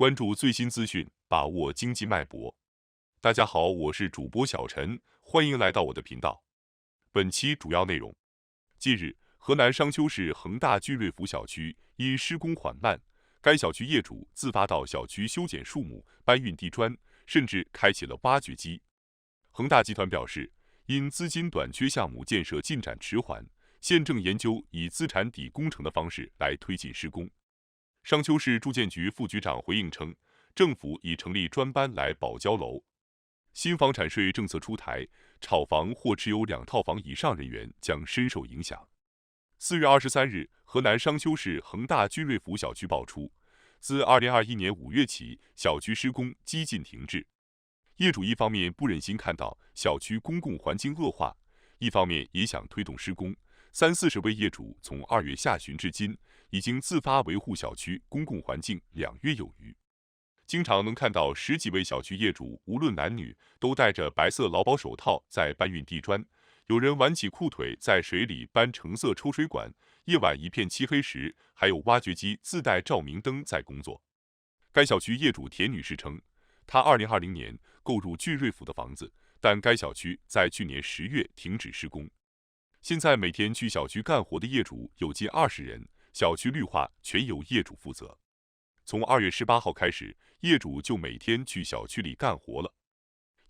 关注最新资讯，把握经济脉搏。大家好，我是主播小陈，欢迎来到我的频道。本期主要内容：近日，河南商丘市恒大聚瑞府小区因施工缓慢，该小区业主自发到小区修剪树木、搬运地砖，甚至开启了挖掘机。恒大集团表示，因资金短缺，项目建设进展迟缓，现正研究以资产抵工程的方式来推进施工。商丘市住建局副局长回应称，政府已成立专班来保交楼。新房产税政策出台，炒房或持有2套房以上人员将深受影响。4月23日，河南商丘市恒大聚瑞府小区爆出，自2021年5月起，小区施工几近停滞。业主一方面不忍心看到小区公共环境恶化，一方面也想推动施工。30-40位业主从2月下旬至今，已经自发维护小区公共环境2月有余。经常能看到10几位小区业主，无论男女，都戴着白色劳保手套在搬运地砖。有人挽起裤腿在水里搬橙色抽水管，夜晚一片漆黑时，还有挖掘机自带照明灯在工作。该小区业主田女士称，她2020年购入聚瑞府的房子，但该小区在去年10月停止施工。现在每天去小区干活的业主有近20人，小区绿化全由业主负责。从2月18号开始，业主就每天去小区里干活了。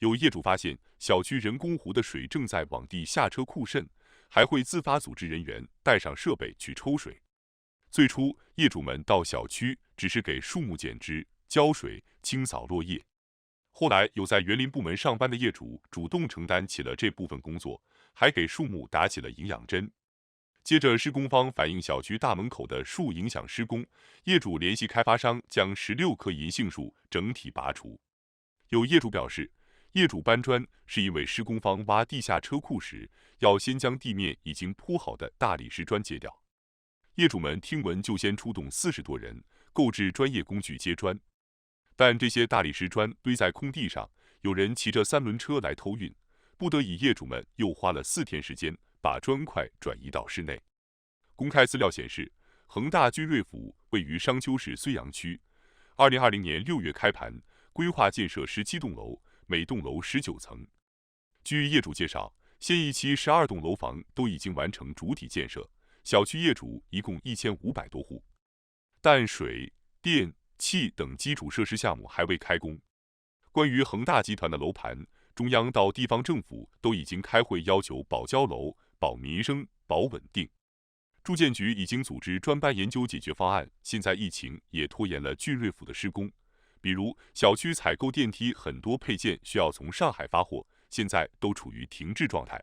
有业主发现，小区人工湖的水正在往地下车库渗，还会自发组织人员带上设备去抽水。最初，业主们到小区只是给树木剪枝、浇水、清扫落叶。后来，有在园林部门上班的业主主动承担起了这部分工作，还给树木打起了营养针。接着，施工方反映小区大门口的树影响施工，业主联系开发商将16棵银杏树整体拔除。有业主表示，业主搬砖是因为施工方挖地下车库时，要先将地面已经铺好的大理石砖揭掉。业主们听闻就先出动40多人，购置专业工具接砖。但这些大理石砖堆在空地上，有人骑着3轮车来偷运，不得已业主们又花了4天时间把砖块转移到室内。公开资料显示，恒大聚瑞府位于商丘市睢阳区，2020年6月开盘，规划建设17栋楼，每栋楼19层。据业主介绍，现一期12栋楼房都已经完成主体建设，小区业主一共1500多户，但水电气等基础设施项目还未开工。关于恒大集团的楼盘，中央到地方政府都已经开会要求保交楼、保民生、保稳定。住建局已经组织专班研究解决方案，现在疫情也拖延了聚瑞府的施工。比如小区采购电梯很多配件需要从上海发货，现在都处于停滞状态。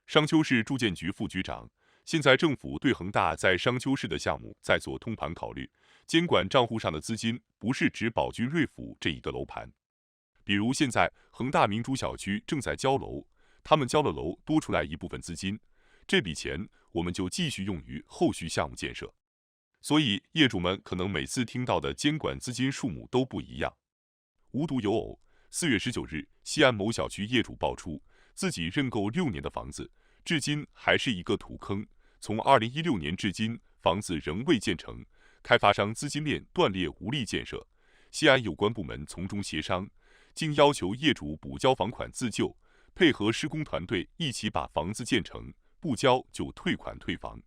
商丘市住建局副局长，现在政府对恒大在商丘市的项目在做通盘考虑，监管账户上的资金不是只保聚瑞府这一个楼盘。比如现在恒大明珠小区正在交楼，他们交了楼多出来一部分资金，这笔钱我们就继续用于后续项目建设。所以业主们可能每次听到的监管资金数目都不一样。无独有偶，4月19日，西安某小区业主爆出，自己认购6年的房子，至今还是一个土坑。从2016年至今，房子仍未建成，开发商资金链断裂，无力建设。西安有关部门从中协商，竟要求业主补交房款自救，配合施工团队一起把房子建成，不交就退款退房。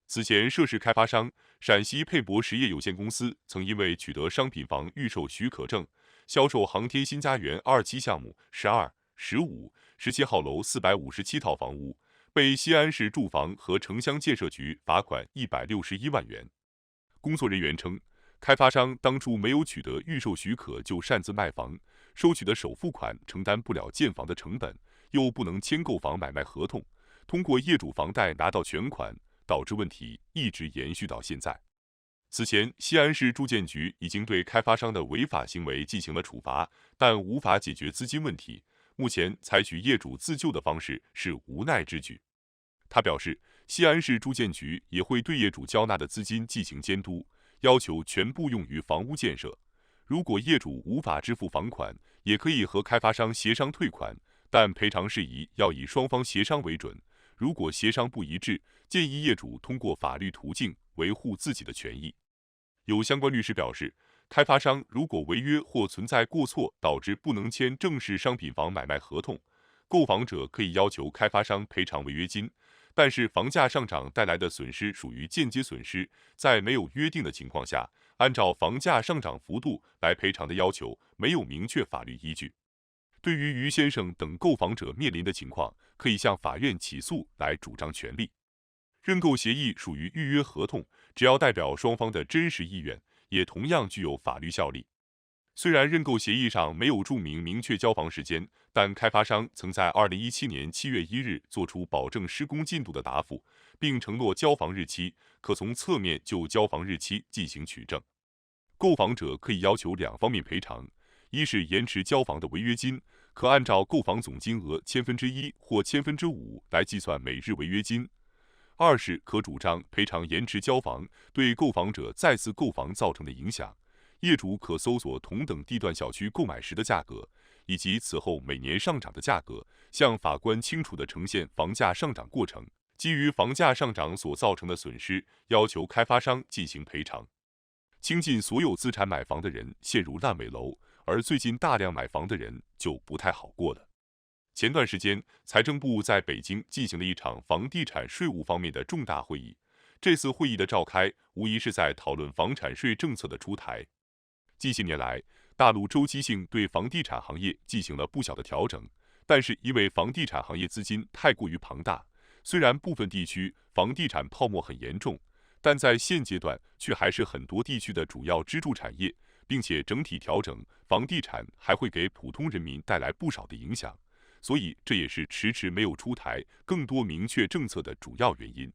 此前，涉事开发商陕西沛博实业有限公司曾因为取得商品房预售许可证，销售航天新家园2期项目12、15、17号楼457套房屋，被西安市住房和城乡建设局罚款161万元。工作人员称，开发商当初没有取得预售许可就擅自卖房，收取的首付款承担不了建房的成本，又不能签购房买卖合同，通过业主房贷拿到全款，导致问题一直延续到现在。此前，西安市住建局已经对开发商的违法行为进行了处罚，但无法解决资金问题。目前采取业主自救的方式是无奈之举。他表示，西安市住建局也会对业主交纳的资金进行监督，要求全部用于房屋建设。如果业主无法支付房款，也可以和开发商协商退款，但赔偿事宜要以双方协商为准。如果协商不一致，建议业主通过法律途径维护自己的权益。有相关律师表示，开发商如果违约或存在过错，导致不能签正式商品房买卖合同，购房者可以要求开发商赔偿违约金。但是房价上涨带来的损失属于间接损失，在没有约定的情况下，按照房价上涨幅度来赔偿的要求没有明确法律依据。对于于先生等购房者面临的情况，可以向法院起诉来主张权利。认购协议属于预约合同，只要代表双方的真实意愿，也同样具有法律效力。虽然认购协议上没有注明明确交房时间，但开发商曾在2017年7月1日作出保证施工进度的答复，并承诺交房日期，可从侧面就交房日期进行取证。购房者可以要求两方面赔偿：一是延迟交房的违约金，可按照购房总金额1/1000或5%来计算每日违约金；二是可主张赔偿延迟交房对购房者再次购房造成的影响。业主可搜索同等地段小区购买时的价格，以及此后每年上涨的价格，向法官清楚地呈现房价上涨过程，基于房价上涨所造成的损失，要求开发商进行赔偿。倾尽所有资产买房的人陷入烂尾楼，而最近大量买房的人就不太好过了。前段时间，财政部在北京进行了一场房地产税务方面的重大会议。这次会议的召开，无疑是在讨论房产税政策的出台。近些年来，大陆周期性对房地产行业进行了不小的调整，但是因为房地产行业资金太过于庞大，虽然部分地区房地产泡沫很严重，但在现阶段却还是很多地区的主要支柱产业，并且整体调整房地产还会给普通人民带来不少的影响，所以这也是迟迟没有出台更多明确政策的主要原因。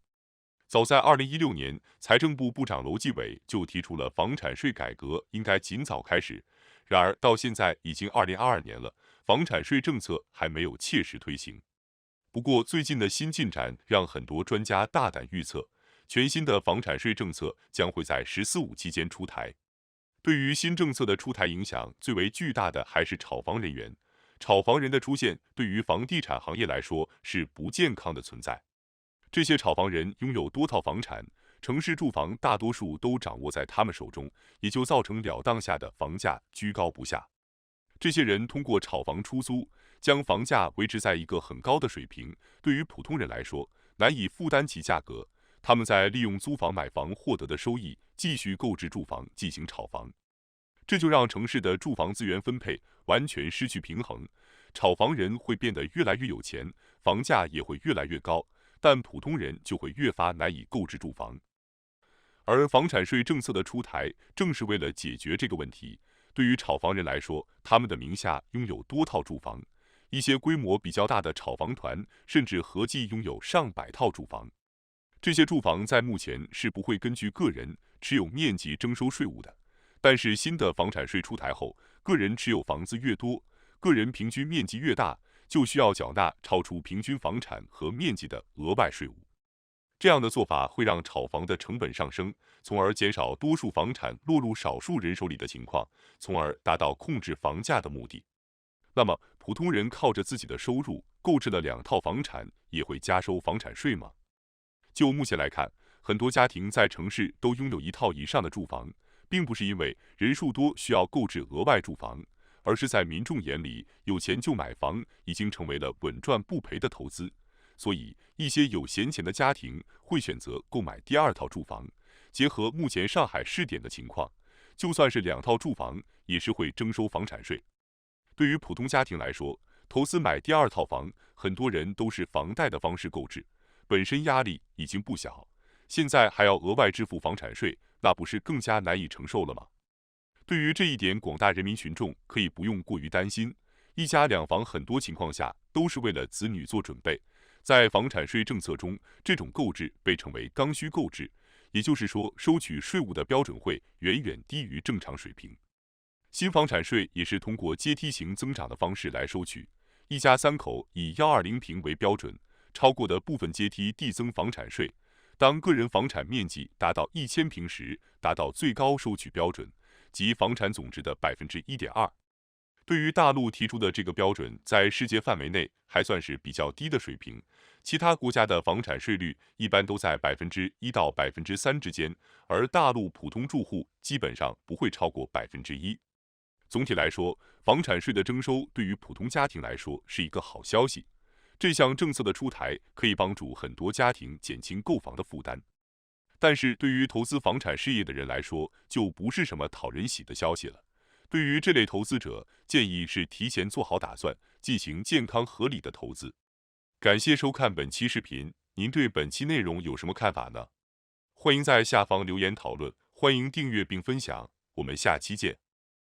早在2016年，财政部部长楼继伟就提出了房产税改革应该尽早开始。然而，到现在已经2022年了，房产税政策还没有切实推行。不过，最近的新进展让很多专家大胆预测，全新的房产税政策将会在“十四五”期间出台。对于新政策的出台影响最为巨大的还是炒房人员。炒房人的出现对于房地产行业来说是不健康的存在。这些炒房人拥有多套房产，城市住房大多数都掌握在他们手中，也就造成了当下的房价居高不下。这些人通过炒房出租，将房价维持在一个很高的水平，对于普通人来说难以负担其价格。他们在利用租房买房获得的收益，继续购置住房进行炒房，这就让城市的住房资源分配完全失去平衡。炒房人会变得越来越有钱，房价也会越来越高，但普通人就会越发难以购置住房。而房产税政策的出台，正是为了解决这个问题。对于炒房人来说，他们的名下拥有多套住房，一些规模比较大的炒房团甚至合计拥有上百套住房。这些住房在目前是不会根据个人持有面积征收税务的，但是新的房产税出台后，个人持有房子越多，个人平均面积越大，就需要缴纳超出平均房产和面积的额外税务。这样的做法会让炒房的成本上升，从而减少多数房产落入少数人手里的情况，从而达到控制房价的目的。那么，普通人靠着自己的收入购置了2套房产，也会加收房产税吗？就目前来看，很多家庭在城市都拥有1套以上的住房，并不是因为人数多需要购置额外住房，而是在民众眼里，有钱就买房已经成为了稳赚不赔的投资。所以，一些有闲钱的家庭会选择购买第2套住房。结合目前上海试点的情况，就算是2套住房，也是会征收房产税。对于普通家庭来说，投资买第2套房，很多人都是房贷的方式购置，本身压力已经不小，现在还要额外支付房产税，那不是更加难以承受了吗？对于这一点，广大人民群众可以不用过于担心。1家2房很多情况下都是为了子女做准备。在房产税政策中，这种购置被称为刚需购置，也就是说，收取税务的标准会远远低于正常水平。新房产税也是通过阶梯型增长的方式来收取，一家3口以120平为标准，超过的部分阶梯递增房产税。当个人房产面积达到1000平时，达到最高收取标准，即房产总值的1.2%。对于大陆提出的这个标准，在世界范围内还算是比较低的水平。其他国家的房产税率一般都在1%到3%之间，而大陆普通住户基本上不会超过1%。总体来说，房产税的征收对于普通家庭来说是一个好消息。这项政策的出台可以帮助很多家庭减轻购房的负担。但是对于投资房产事业的人来说，就不是什么讨人喜的消息了。对于这类投资者，建议是提前做好打算，进行健康合理的投资。感谢收看本期视频，您对本期内容有什么看法呢？欢迎在下方留言讨论，欢迎订阅并分享，我们下期见。